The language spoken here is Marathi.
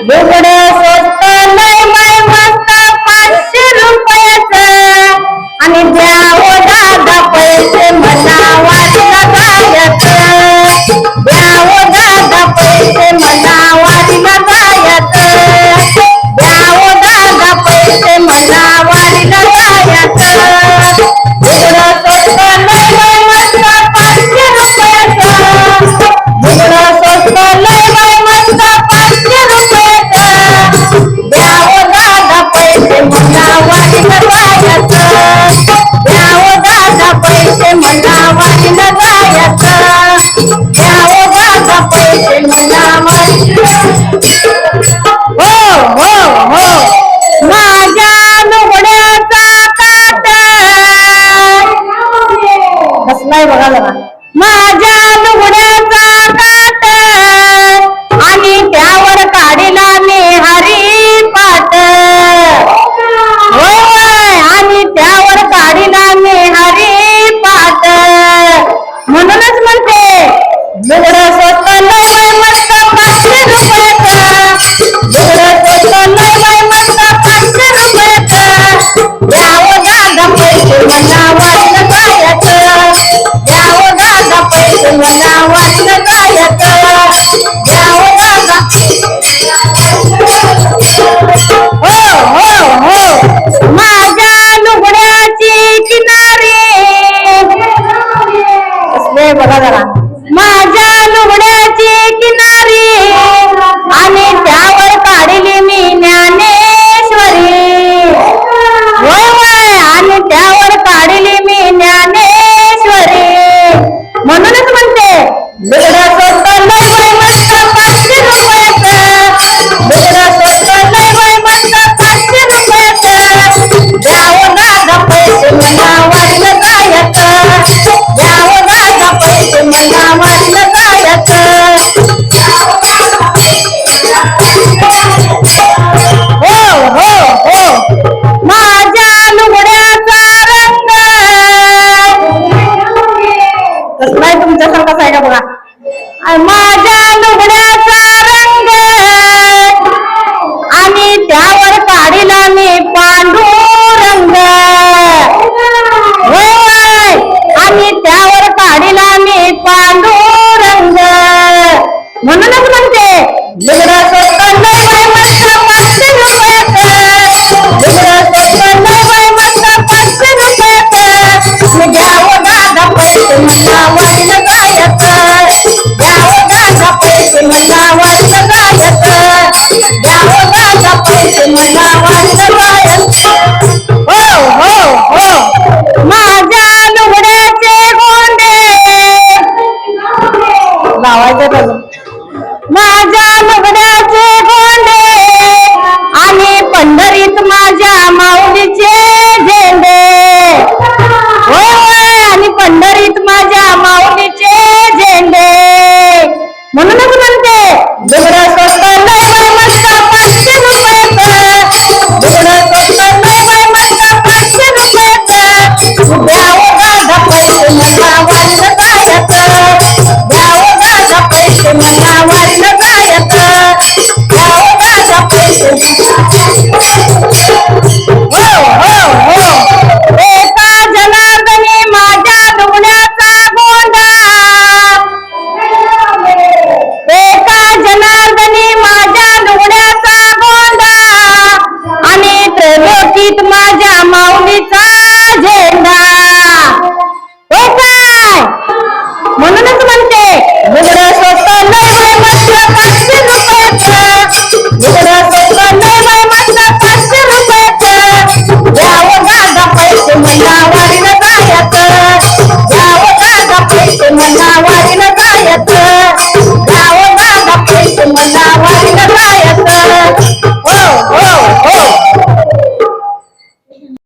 लुगडं स्वस्त लय बाय मस्त 500 रुपयाचं आणि द्यावं दादा पैसे मला वाटलं जायचं द्यावं दादा पैसे मला वाटलं जायचं द्यावं दादा पैसे मला वाटलं जायचं लुगडं स्वस्त लय बाय मस्त 500 रुपयाचं लुगडं स्वस्त लय बाय मस्त 500 रुपयाचं द्यावं दादा पैसे मला वाटलं जायचं द्यावं दादा पैसे मला वाटलं जायचं द्यावं दादा पैसे मला हो माझ्या लुगड्याचा काट बसलाय बघा जरा माझ्या लुगड्याचा काट आणि त्यावर काढीला मी हरिपाठ होय आणि त्यावर काढीला मी हरिपाठ म्हणूनच म्हणते लुगडं स्वस्त लय बाय मस्त 500 रुपयाचं लुगडं स्वस्त लय बाय मस्त 500 रुपयाचं द्यावं दादा पैसे मला वाटलं जायचं द्यावं दादा पैसे मला वाटलं जायचं द्यावं दादा हो माझ्या लुगड्याची किनारी असले बघा जरा माझ्या लुगड्याची किनारी आणि त्यावर काढली मी ज्ञानेश्वरी होय आणि त्यावर काढली मी ज्ञानेश्वरी म्हणूनच म्हणते लुगडं स्वस्त लय बाय मस्त 500 रुपयाचं लुगडं स्वस्त लय बाय मस्त 500 रुपयाचं द्यावं दादा पैसे मला वाटलं जायचं द्यावं दादा पैसे मला वाटलं जायचं हो माझ्या लुगड्याचा रंग कसलाय तुमच्यासारखाच आहे का बघा माझ्या लुगड्याचा रंग आणि त्यावर काढीला मी पांडुरंग होय आणि त्यावर काढीला मी पांडुरंग म्हणूनच म्हणते लुगडं स्वस्त लय बाय मस्त 500 रुपयाचं लुगडं स्वस्त लय बाय मस्त 500 रुपयाचं द्यावं दादा पैसे मला वाटलं जायचं द्यावं दादा पैसे मला वाटलं जायचं द्यावं दादा पैसे मला वाटलं जायचं हो माझ्या लुगड्याचे गोंडे लावायचे माझ्या लुगड्याचे गोंडे आणि पंढरीत माझ्या माऊलीचे झेंडे होय आणि पंढरीत माझ्या माऊलीचे झेंडे म्हणूनच म्हणते लुगडं स्वस्त लय बाय मस्त 500 रुपयाचं लुगडं स्वस्त लय बाय मस्त 500 रुपयाचं द्यावं दादा पैसे मला वाटलं जायचं द्यावं दादा पैसे मला वाटलं जायचं द्यावं दादा पैसे हो एका जनार्दनी माझ्या लुगड्याचा गोंडा एका जनार्दनी माझ्या लुगड्याचा गोंडा आणि त्रैलोकीत माझ्या माऊलीचा झेंडा हो काय म्हणूनच